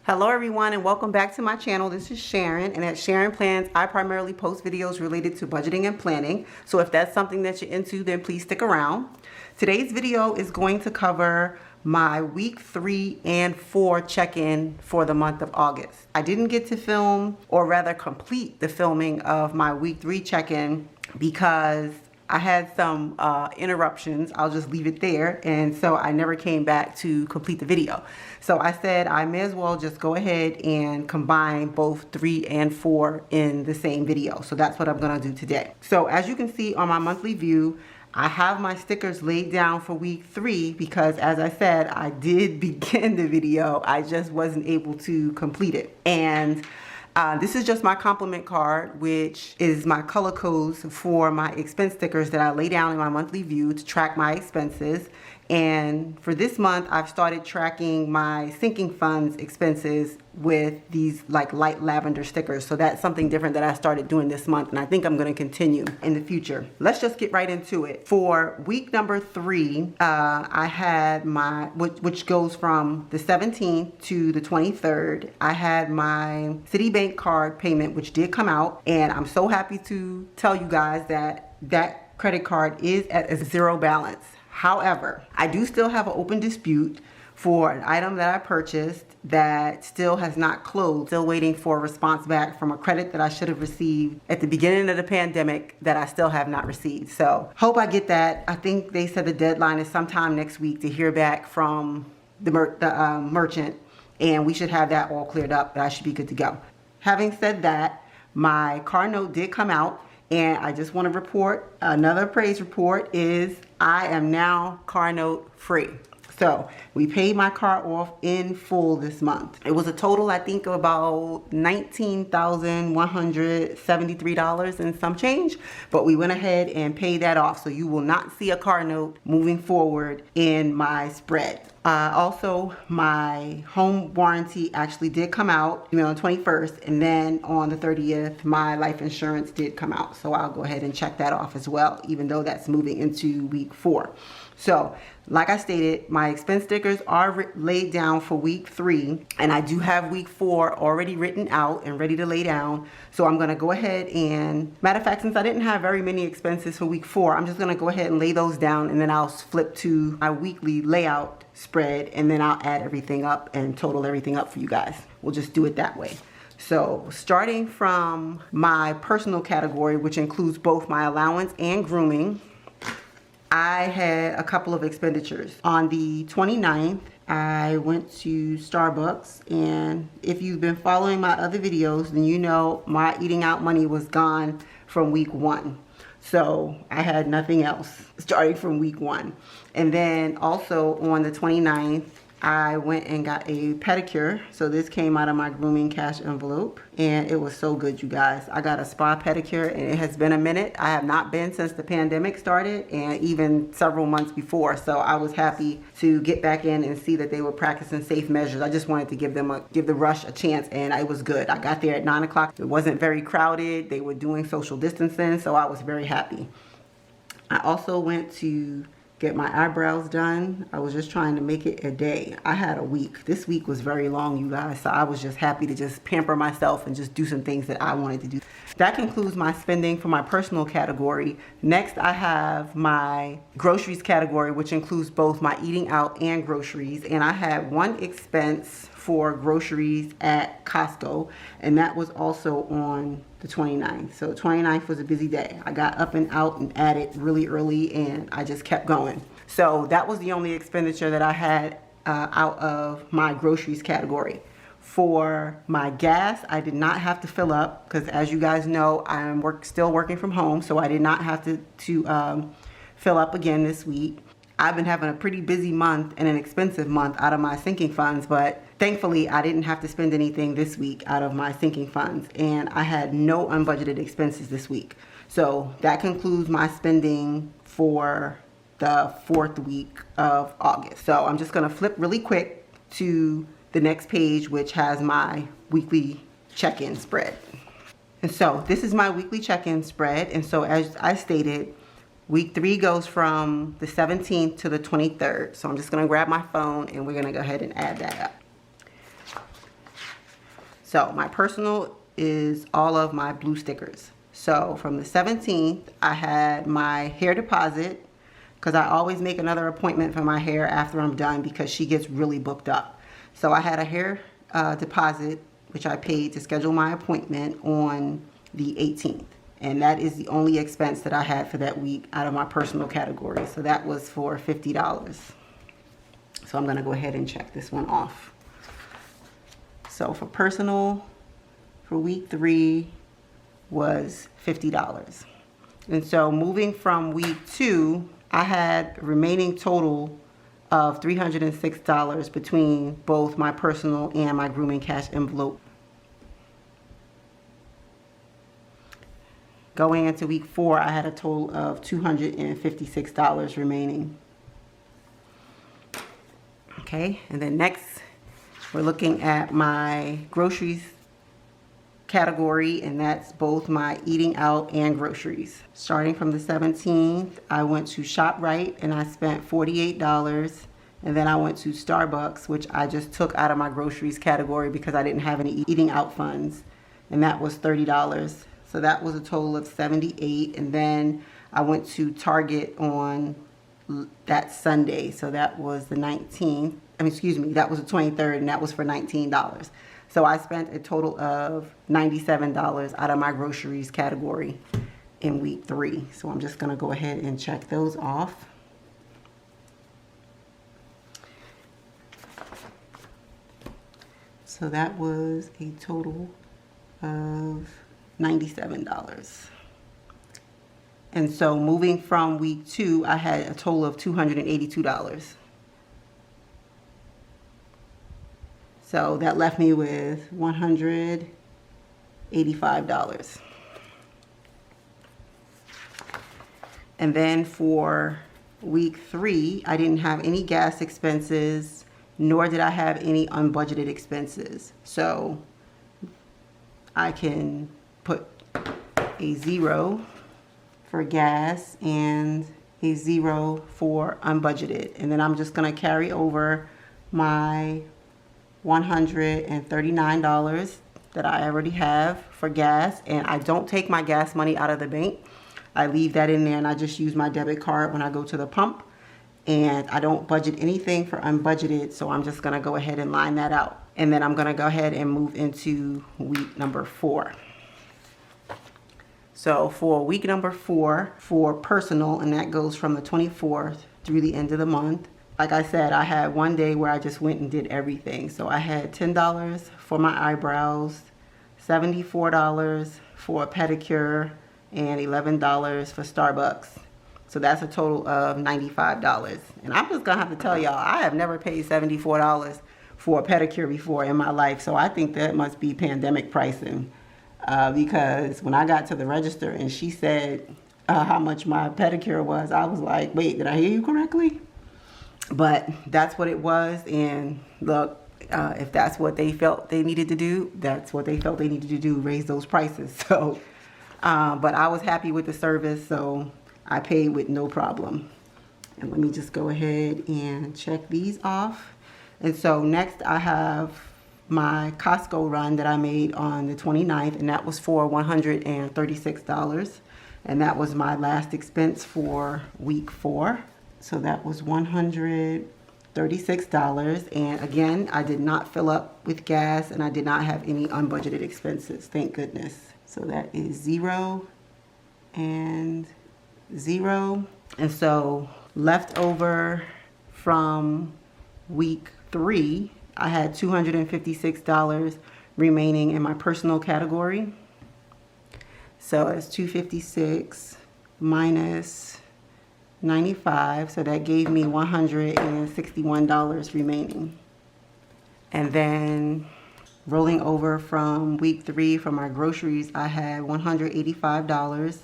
Hello everyone and welcome back to my channel. This is Sharon, and at Sharon Plans I primarily post videos related to budgeting and planning. So if that's something that you're into, then please stick around. Today's video is going to cover my week 3 and 4 check-in for the month of August. I didn't get to film, or rather complete the filming of my week 3 check-in because I had some interruptions. I'll just leave it there. And so I never came back to complete the video. So I said I may as well just go ahead and combine both 3 and 4 in the same video. So that's what I'm gonna do today. So as you can see on my monthly view, I have my stickers laid down for week 3 because, as I said, I did begin the video. I just wasn't able to complete it. And this is just my compliment card, which is my color codes for my expense stickers that I lay down in my monthly view to track my expenses. And for this month, I've started tracking my sinking funds expenses with these like light lavender stickers. So that's something different that I started doing this month, and I think I'm going to continue in the future. Let's just get right into it. For week number 3, I had my, which goes from the 17th to the 23rd, I had my Citibank card payment, which did come out. And I'm so happy to tell you guys that that credit card is at a 0 balance. However, I do still have an open dispute for an item that I purchased that still has not closed. Still waiting for a response back from a credit that I should have received at the beginning of the pandemic that I still have not received. So hope I get that. I think they said the deadline is sometime next week to hear back from the merchant, and we should have that all cleared up, but I should be good to go. Having said that, my car note did come out. And I just want to report, another praise report is I am now car note free. So we paid my car off in full this month. It was a total, I think, of about $19,173 and some change, but we went ahead and paid that off. So you will not see a car note moving forward in my spread. Also, my home warranty actually did come out on the 21st, and then on the 30th, my life insurance did come out. So I'll go ahead and check that off as well, even though that's moving into week 4. So, like I stated, my expense stickers are laid down for week 3, and I do have week 4 already written out and ready to lay down. So I'm gonna go ahead and, matter of fact, since I didn't have very many expenses for week 4, I'm just gonna go ahead and lay those down, and then I'll flip to my weekly layout spread, and then I'll add everything up and total everything up for you guys. We'll just do it that way. So starting from my personal category, which includes both my allowance and grooming, I had a couple of expenditures. On the 29th, I went to Starbucks, and if you've been following my other videos, then you know my eating out money was gone from week 1. So I had nothing else starting from week 1. And then also on the 29th, I went and got a pedicure. So this came out of my grooming cash envelope, and it was so good, you guys. I got a spa pedicure, and it has been a minute. I have not been since the pandemic started, and even several months before. So I was happy to get back in and see that they were practicing safe measures. I just wanted to give the rush a chance, and it was good. I got there at 9 o'clock. It wasn't very crowded. They were doing social distancing, so I was very happy. I also went to get my eyebrows done. I was just trying to make it a day. I had a week. This week was very long, you guys, so I was just happy to just pamper myself and just do some things that I wanted to do. That concludes my spending for my personal category. Next, I have my groceries category, which includes both my eating out and groceries. And I had one expense for groceries at Costco, and that was also on the 29th. So 29th was a busy day. I got up and out and at it really early, and I just kept going. So that was the only expenditure that I had out of my groceries category. For my gas, I did not have to fill up because, as you guys know, I'm still working from home, so I did not have to fill up again this week. I've been having a pretty busy month and an expensive month out of my sinking funds, but thankfully I didn't have to spend anything this week out of my sinking funds, and I had no unbudgeted expenses this week. So that concludes my spending for the 4th week of August. So I'm just gonna flip really quick to the next page, which has my weekly check-in spread. And so this is my weekly check-in spread. And so as I stated, week 3 goes from the 17th to the 23rd. So I'm just going to grab my phone and we're going to go ahead and add that up. So my personal is all of my blue stickers. So from the 17th, I had my hair deposit, because I always make another appointment for my hair after I'm done because she gets really booked up. So I had a hair deposit, which I paid to schedule my appointment on the 18th. And that is the only expense that I had for that week out of my personal category. So that was for $50. So I'm gonna go ahead and check this one off. So for personal, for week 3 was $50. And so moving from week 2, I had a remaining total of $306 between both my personal and my grooming cash envelope. Going into week 4, I had a total of $256 remaining. Okay, and then next we're looking at my groceries category, and that's both my eating out and groceries. Starting from the 17th, I went to ShopRite and I spent $48. And then I went to Starbucks, which I just took out of my groceries category because I didn't have any eating out funds, and that was $30. So that was a total of $78. And then I went to Target on that Sunday, so that was the 19th. That was the 23rd, and that was for $19. So I spent a total of $97 out of my groceries category in week 3. So I'm just gonna go ahead and check those off. So that was a total of $97. And so moving from week 2, I had a total of $282. So that left me with $185. And then for week 3, I didn't have any gas expenses, nor did I have any unbudgeted expenses. So I can put a 0 for gas and a 0 for unbudgeted. And then I'm just gonna carry over my $139 that I already have for gas, and I don't take my gas money out of the bank. I leave that in there and I just use my debit card when I go to the pump, and I don't budget anything for unbudgeted, so I'm just gonna go ahead and line that out. And then I'm gonna go ahead and move into week number 4. So for week number 4 for personal, and that goes from the 24th through the end of the month, like I said, I had one day where I just went and did everything. So I had $10 for my eyebrows, $74 for a pedicure, and $11 for Starbucks. So that's a total of $95. And I'm just gonna have to tell y'all, I have never paid $74 for a pedicure before in my life. So I think that must be pandemic pricing. Because when I got to the register and she said how much my pedicure was, I was like, wait, did I hear you correctly? But that's what it was, and look, if that's what they felt they needed to do, that's what they felt they needed to do, raise those prices. So, but I was happy with the service, so I paid with no problem. And let me just go ahead and check these off. And so next I have my Costco run that I made on the 29th, and that was for $136. And that was my last expense for week 4. So that was $136. And again, I did not fill up with gas, and I did not have any unbudgeted expenses, thank goodness. So that is 0 and 0. And so left over from week 3, I had $256 remaining in my personal category. So it's 256 minus 95, so that gave me $161 remaining. And then rolling over from week 3 for my groceries, I had $185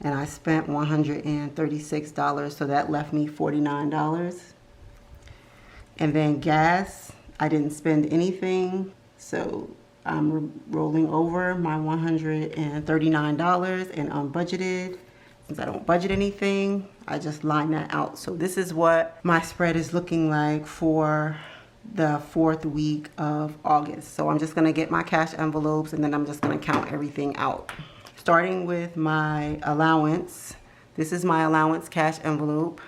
and I spent $136, so that left me $49. And then gas, I didn't spend anything, so I'm rolling over my $139 and unbudgeted. Since I don't budget anything, I just line that out. So this is what my spread is looking like for the 4th week of August. So I'm just gonna get my cash envelopes and then I'm just gonna count everything out. Starting with my allowance. This is my allowance cash envelope.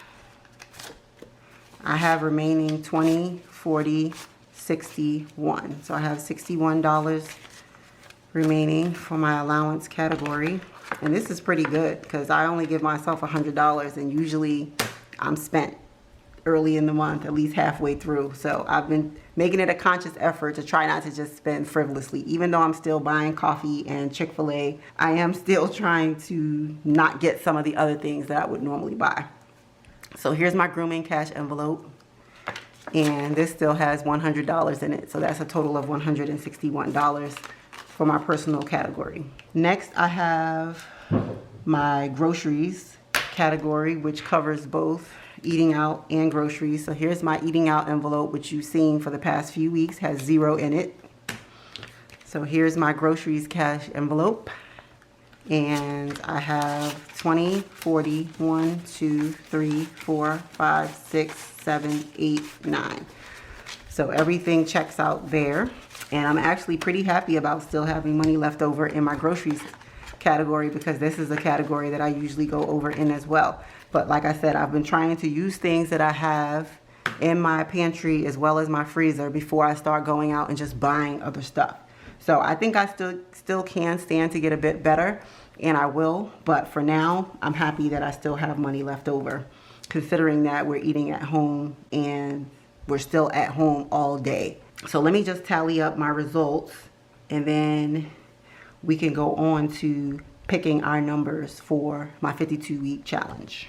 I have remaining 20, 40, 61. So I have $61 remaining for my allowance category. And this is pretty good because I only give myself $100 and usually I'm spent early in the month, at least halfway through. So I've been making it a conscious effort to try not to just spend frivolously. Even though I'm still buying coffee and Chick-fil-A, I am still trying to not get some of the other things that I would normally buy. So here's my grooming cash envelope. And this still has $100 in it. So that's a total of $161 for my personal category. Next, I have my groceries category, which covers both eating out and groceries. So here's my eating out envelope, which you've seen for the past few weeks, has 0 in it. So here's my groceries cash envelope. And I have 20, 40, 1, 2, 3, 4, 5, 6, 7, 8, 9. So everything checks out there. And I'm actually pretty happy about still having money left over in my groceries category because this is a category that I usually go over in as well. But like I said, I've been trying to use things that I have in my pantry as well as my freezer before I start going out and just buying other stuff. So I think I still can stand to get a bit better, and I will. But for now, I'm happy that I still have money left over, considering that we're eating at home and we're still at home all day. So let me just tally up my results, and then we can go on to picking our numbers for my 52-week challenge.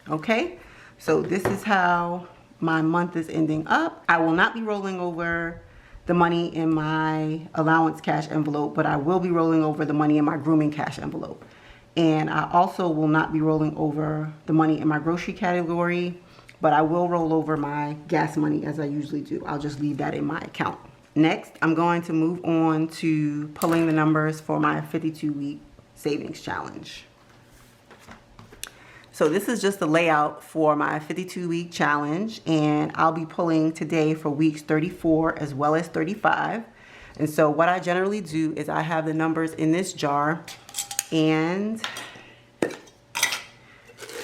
Okay, so this is how my month is ending up. I will not be rolling over the money in my allowance cash envelope, but I will be rolling over the money in my grooming cash envelope. And I also will not be rolling over the money in my grocery category, but I will roll over my gas money as I usually do. I'll just leave that in my account. Next, I'm going to move on to pulling the numbers for my 52-week savings challenge. So this is just the layout for my 52-week challenge, and I'll be pulling today for weeks 34 as well as 35. And so what I generally do is I have the numbers in this jar, and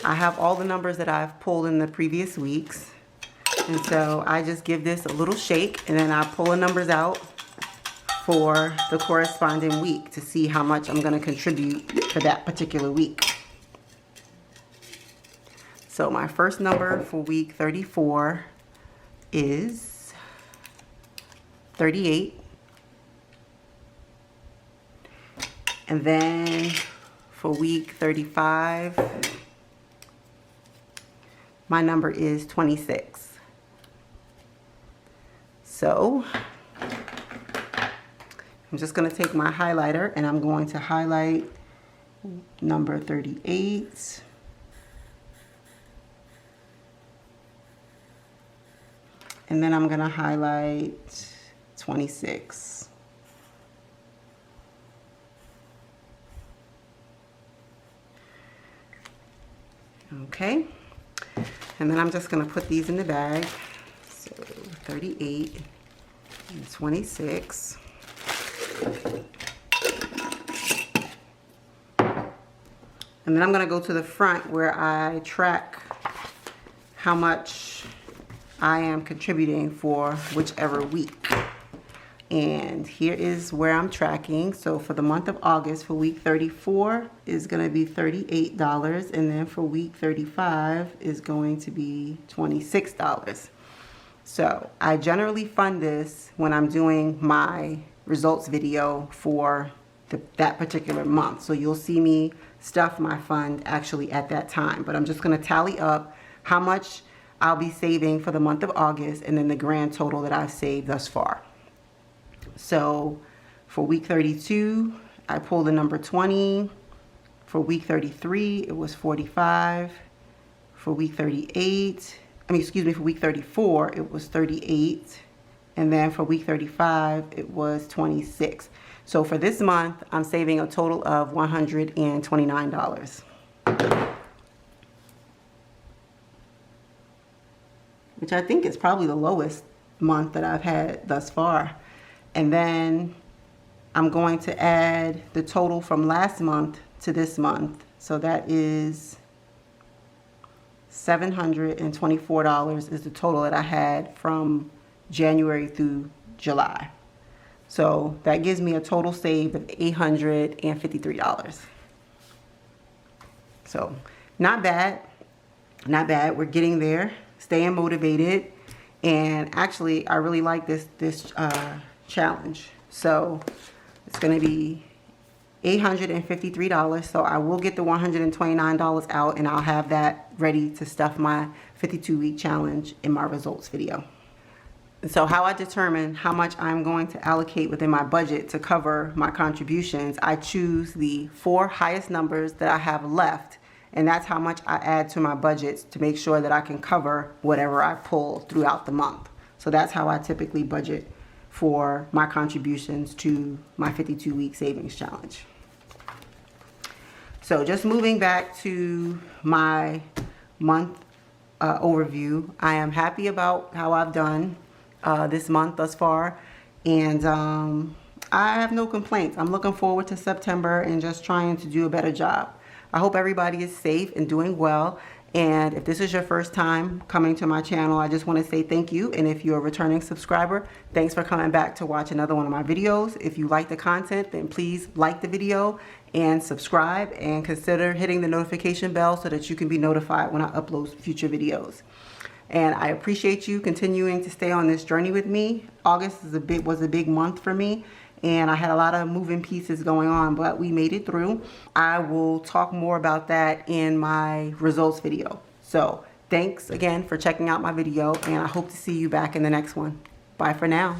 I have all the numbers that I've pulled in the previous weeks. And so I just give this a little shake, and then I pull the numbers out for the corresponding week to see how much I'm going to contribute for that particular week. So my first number for week 34 is 38. And then for week 35, my number is 26. So I'm just going to take my highlighter and I'm going to highlight number 38. And then I'm going to highlight 26. Okay. And then I'm just going to put these in the bag. So 38 and 26. And then I'm going to go to the front where I track how much I am contributing for whichever week. And here is where I'm tracking. So for the month of August, for week 34 is going to be $38, and then for week 35 is going to be $26. So I generally fund this when I'm doing my results video for that particular month. So you'll see me stuff my fund actually at that time, but I'm just going to tally up how much I'll be saving for the month of August, and then the grand total that I've saved thus far. So for week 32, I pulled the number 20. For week 33, it was 45. For week 38, for week 34, it was 38. And then for week 35, it was 26. So for this month, I'm saving a total of $129. Which I think is probably the lowest month that I've had thus far. And then I'm going to add the total from last month to this month. So that is $724 is the total that I had from January through July. So that gives me a total save of $853. So not bad, not bad. We're getting there, staying motivated. And actually, I really like this challenge. So it's going to be $853. So I will get the $129 out, and I'll have that ready to stuff my 52-week challenge in my results video. So how I determine how much I'm going to allocate within my budget to cover my contributions, I choose the 4 highest numbers that I have left, and that's how much I add to my budgets to make sure that I can cover whatever I pull throughout the month. So that's how I typically budget for my contributions to my 52-week savings challenge. So just moving back to my month overview, I am happy about how I've done this month thus far, and I have no complaints. I'm looking forward to September and just trying to do a better job. I hope everybody is safe and doing well. And if this is your first time coming to my channel, I just want to say thank you. And if you're a returning subscriber, thanks for coming back to watch another one of my videos. If you like the content, then please like the video and subscribe, and consider hitting the notification bell so that you can be notified when I upload future videos. And I appreciate you continuing to stay on this journey with me. August was a big month for me, and I had a lot of moving pieces going on, but we made it through. I will talk more about that in my results video. So thanks again for checking out my video, and I hope to see you back in the next one. Bye for now.